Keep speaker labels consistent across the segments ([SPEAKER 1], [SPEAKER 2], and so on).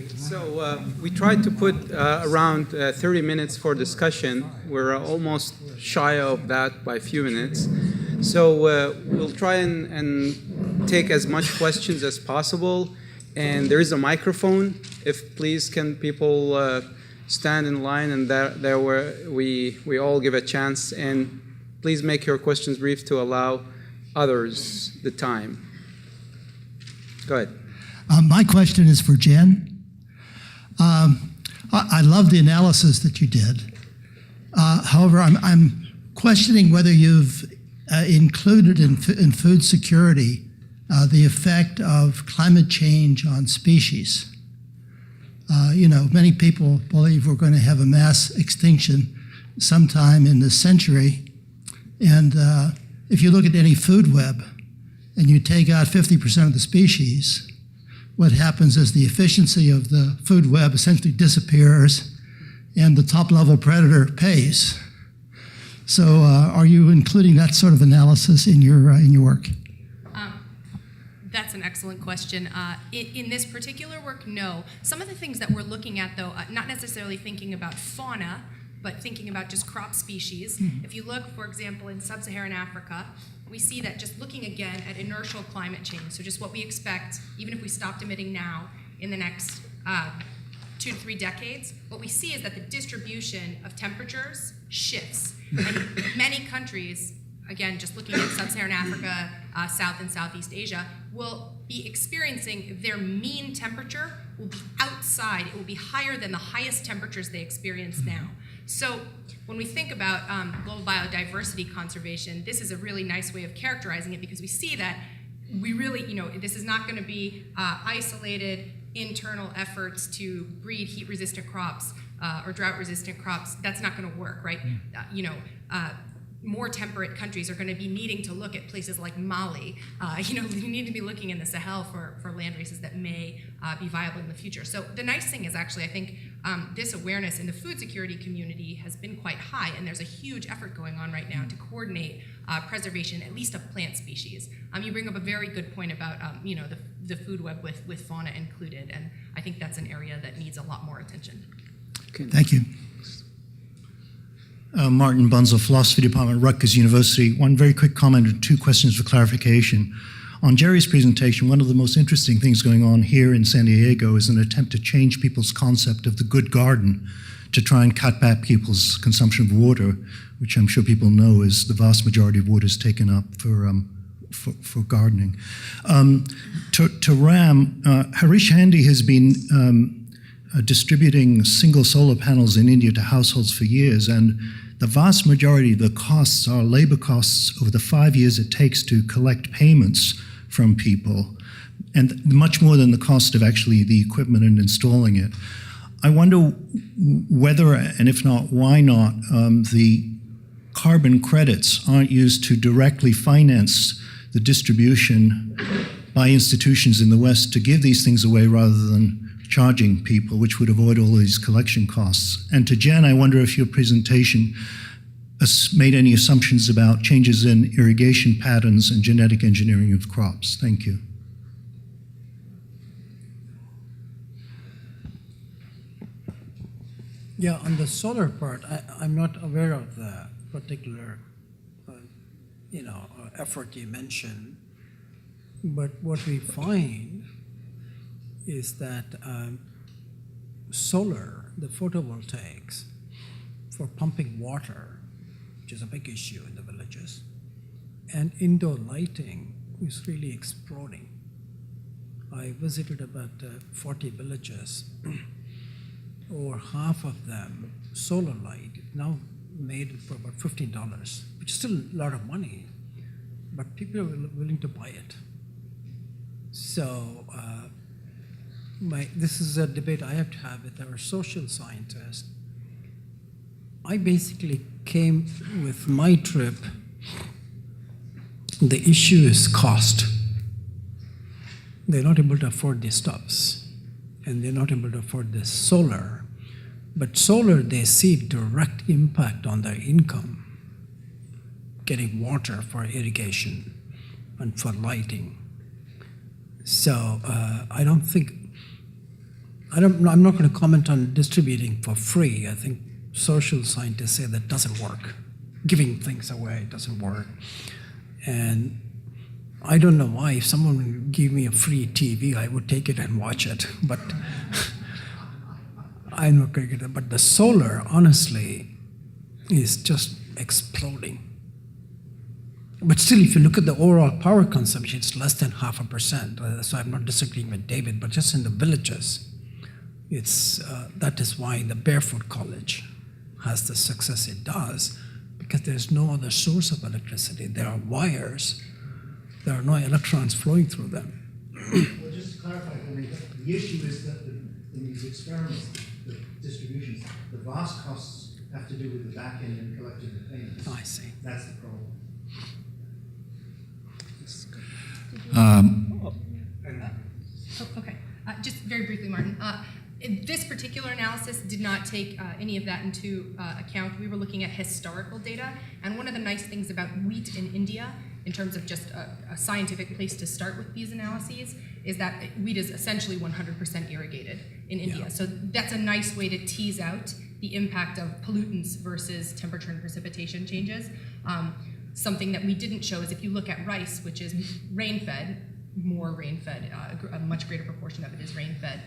[SPEAKER 1] So we tried to put around 30 minutes for discussion. We're almost shy of that by a few minutes. So we'll try and take as much questions as possible. And there is a microphone. If please, can people stand in line, and there where we all give a chance. And please make your questions brief to allow others the time. Go ahead.
[SPEAKER 2] My question is for Jen. I love the analysis that you did. However, I'm questioning whether you've included in food security the effect of climate change on species. Many people believe we're going to have a mass extinction sometime in this century. And if you look at any food web and you take out 50% of the species, what happens is the efficiency of the food web essentially disappears and the top-level predator pays. So are you including that sort of analysis in your work?
[SPEAKER 3] That's an excellent question. In this particular work, no. Some of the things that we're looking at, though, not necessarily thinking about fauna, but thinking about just crop species. Mm-hmm. If you look, for example, in sub-Saharan Africa, we see that just looking again at inertial climate change, so just what we expect, even if we stopped emitting now, in the next 2 to 3 decades, what we see is that the distribution of temperatures shifts. And many countries, again, just looking at sub-Saharan Africa, South and Southeast Asia, will be experiencing their mean temperature will be outside, it will be higher than the highest temperatures they experience now. So when we think about global biodiversity conservation, this is a really nice way of characterizing it, because we see that we really, this is not going to be isolated internal efforts to breed heat-resistant crops or drought-resistant crops. That's not going to work, right? More temperate countries are going to be needing to look at places like Mali. We need to be looking in the Sahel for land races that may be viable in the future. So the nice thing is actually, I think this awareness in the food security community has been quite high, and there's a huge effort going on right now to coordinate preservation, at least of plant species. You bring up a very good point about the food web with fauna included, and I think that's an area that needs a lot more attention.
[SPEAKER 2] Okay. Thank you.
[SPEAKER 4] Martin Bunzel, Philosophy Department, Rutgers University. One very quick comment and 2 questions for clarification. On Jerry's presentation, one of the most interesting things going on here in San Diego is an attempt to change people's concept of the good garden to try and cut back people's consumption of water, which I'm sure people know is the vast majority of water is taken up for gardening. To Ram, Harish Handy has been distributing single solar panels in India to households for years, and the vast majority of the costs are labor costs over the 5 years it takes to collect payments from people, and much more than the cost of actually the equipment and installing it. I wonder whether, and if not, why not, the carbon credits aren't used to directly finance the distribution by institutions in the West to give these things away rather than charging people, which would avoid all these collection costs. And to Jen, I wonder if your presentation has made any assumptions about changes in irrigation patterns and genetic engineering of crops. Thank you.
[SPEAKER 5] Yeah, on the solar part, I'm not aware of the particular effort you mentioned, but what we find is that solar, the photovoltaics, for pumping water, which is a big issue in the villages, and indoor lighting is really exploding. I visited about 40 villages. Over half of them, solar light, is now made for about $15, which is still a lot of money, but people are willing to buy it. So this is a debate I have to have with our social scientists. I basically came with my trip, the issue is cost. They're not able to afford these stuffs, and they're not able to afford this solar. But solar, they see direct impact on their income, getting water for irrigation and for lighting. So I don't think I'm not going to comment on distributing for free. I think social scientists say that doesn't work. Giving things away doesn't work. And I don't know why. If someone would give me a free TV, I would take it and watch it. But I'm not going to get it. But the solar, honestly, is just exploding. But still, if you look at the overall power consumption, it's less than 0.5%. So I'm not disagreeing with David, but just in the villages, that is why the Barefoot College has the success it does, because there's no other source of electricity. There are wires. There are no electrons flowing through them.
[SPEAKER 4] Well, just to clarify for me, the issue is that in these experiments, the distributions, the vast costs have to do with the back end and collecting the payments.
[SPEAKER 5] I see.
[SPEAKER 4] That's the problem.
[SPEAKER 3] Okay, just very briefly, Martin. This particular analysis did not take any of that into account. We were looking at historical data, and one of the nice things about wheat in India, in terms of just a scientific place to start with these analyses, is that wheat is essentially 100% irrigated in India.
[SPEAKER 5] Yeah.
[SPEAKER 3] So that's a nice way to tease out the impact of pollutants versus temperature and precipitation changes. Something that we didn't show is if you look at rice, which is rain-fed, more rain-fed, a much greater proportion of it is rain-fed.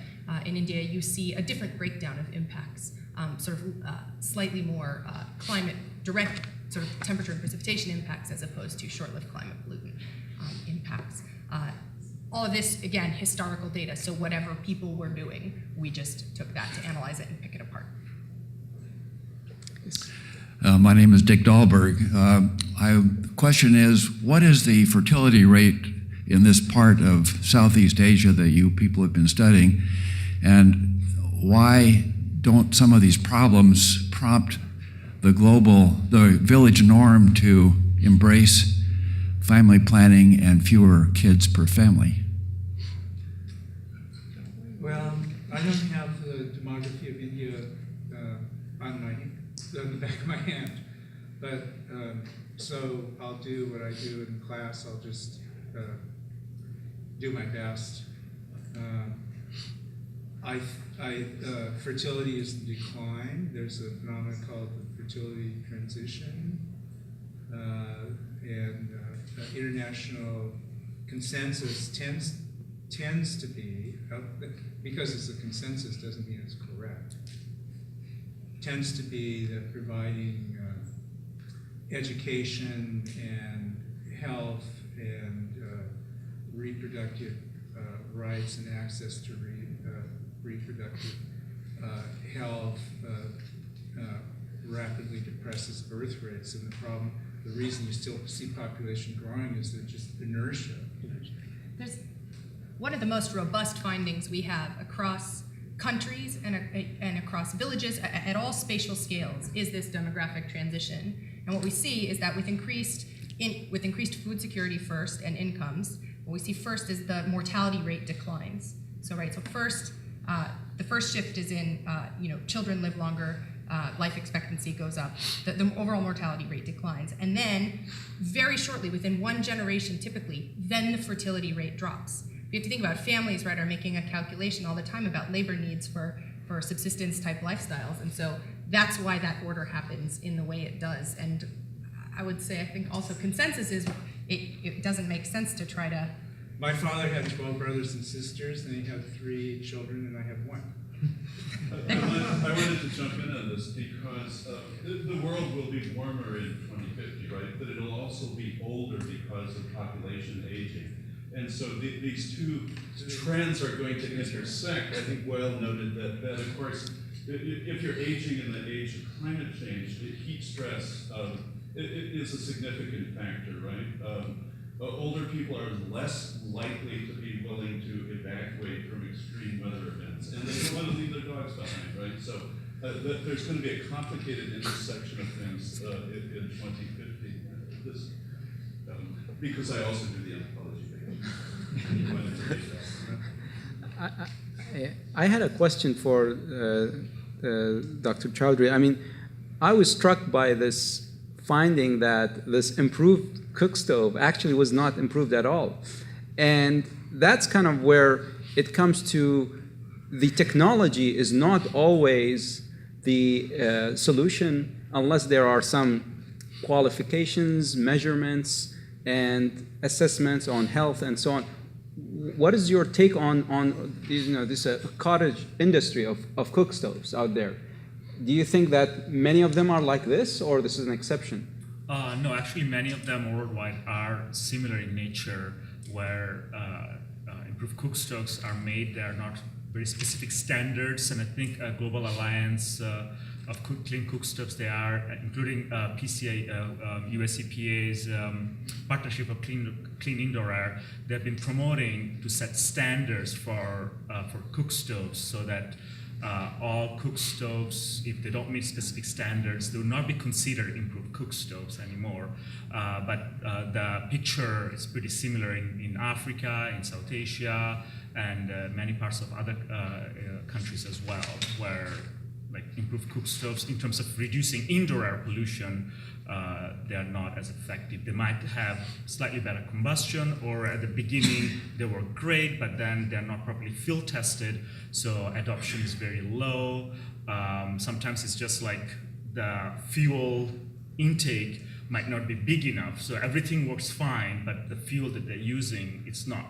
[SPEAKER 3] In India, you see a different breakdown of impacts, slightly more climate, direct sort of temperature and precipitation impacts as opposed to short-lived climate pollutant impacts. All of this, again, historical data, so whatever people were doing, we just took that to analyze it and pick it apart.
[SPEAKER 6] My name is Dick Dahlberg. The question is, what is the fertility rate in this part of Southeast Asia that you people have been studying, and why don't some of these problems prompt the village norm to embrace family planning and fewer kids per family?
[SPEAKER 1] Well, I don't have the demography of India on the back of my hand, but so I'll do what I do in class. I'll just do my best. Fertility is in decline. There's a phenomenon called the fertility transition, and international consensus tends to be, because it's a consensus doesn't mean it's correct, tends to be that providing education and health and reproductive rights and access to reproductive health rapidly depresses birth rates. And the reason you still see population growing is there's just inertia.
[SPEAKER 3] There's one of the most robust findings we have across countries and across villages at all spatial scales is this demographic transition. And what we see is that with increased food security first and incomes, what we see first is the mortality rate declines. So first, the first shift is in children live longer, life expectancy goes up, the overall mortality rate declines, and then very shortly, within one generation typically, then the fertility rate drops. We have to think about families, are making a calculation all the time about labor needs for subsistence type lifestyles, and so that's why that order happens in the way it does. And I would say, I think also consensus is it doesn't make sense to try to.
[SPEAKER 1] My father had 12 brothers and sisters, and he had 3 children, and I have 1.
[SPEAKER 7] I wanted to jump in on this because the world will be warmer in 2050, right? But it'll also be older because of population aging. And so these two trends are going to intersect. I think Boyle noted that of course, if you're aging in the age of climate change, the heat stress it is a significant factor, right? Older people are less likely to be willing to evacuate from extreme weather events, and they don't want to leave their dogs behind, right? So there's going to be a complicated intersection of things in 2050. Because I also do the anthropology thing.
[SPEAKER 1] I had a question for Dr. Chowdhury. I mean, I was struck by this finding that this improved cook stove actually was not improved at all. And that's kind of where it comes to the technology is not always the solution unless there are some qualifications, measurements, and assessments on health and so on. What is your take on this cottage industry of cook stoves out there? Do you think that many of them are like this, or this is an exception?
[SPEAKER 8] No, actually, many of them worldwide are similar in nature, where improved cook stoves are made. They are not very specific standards, and I think a global alliance of clean cook stoves, they are, including PCA, US EPA's partnership of clean indoor air. They've been promoting to set standards for cook stoves, so that all cook stoves, if they don't meet specific standards, they will not be considered improved cook stoves anymore. But the picture is pretty similar in Africa, in South Asia, and many parts of other countries as well, where like improved cook stoves, in terms of reducing indoor air pollution, they are not as effective. They might have slightly better combustion, or at the beginning they were great, but then they're not properly field tested, so adoption is very low. Sometimes it's just like the fuel intake might not be big enough, so everything works fine, but the fuel that they're using, it's not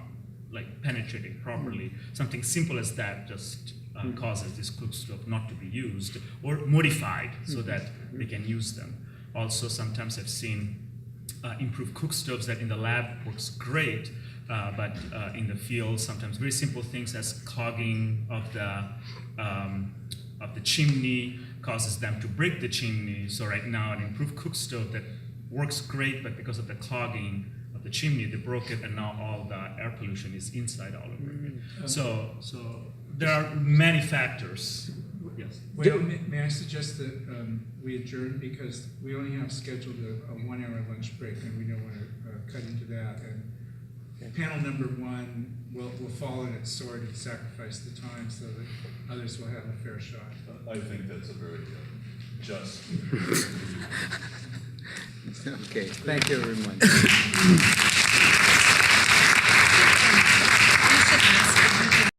[SPEAKER 8] like penetrating properly. Something simple as that just causes this cook stove not to be used or modified so that they can use them. Also, sometimes I've seen improved cook stoves that in the lab works great, but in the field, sometimes very simple things as clogging of the chimney causes them to break the chimney. So right now, an improved cook stove that works great, but because of the clogging of the chimney, they broke it, and now all the air pollution is inside all over it. So there are many factors. Yes.
[SPEAKER 9] Well, may I suggest that we adjourn, because we only have scheduled a 1 hour lunch break, and we don't want to cut into that. And panel number one will fall on its sword and sacrifice the time so that others will have a fair shot.
[SPEAKER 7] I think that's a very just.
[SPEAKER 1] Okay, thank you very much.